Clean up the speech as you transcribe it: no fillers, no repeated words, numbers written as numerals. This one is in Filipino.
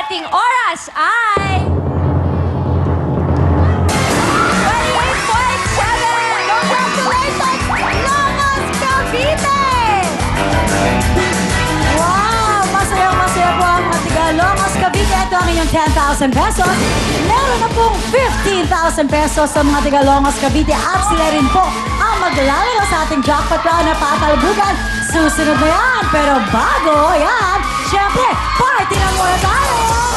ating oras ay 28.7! Congratulations, Longos Cavite! Wow! Masayang-masaya po ang mga tiga Longos Cavite. Ito ang inyong 10,000 pesos. Meron na pong 15,000 pesos sa mga tiga Longos Cavite at sila rin po ang maglalaro sa ating jackpot round na patalbugan. Susunod na yan. Pero bago yan, syempre, party na muna tayo!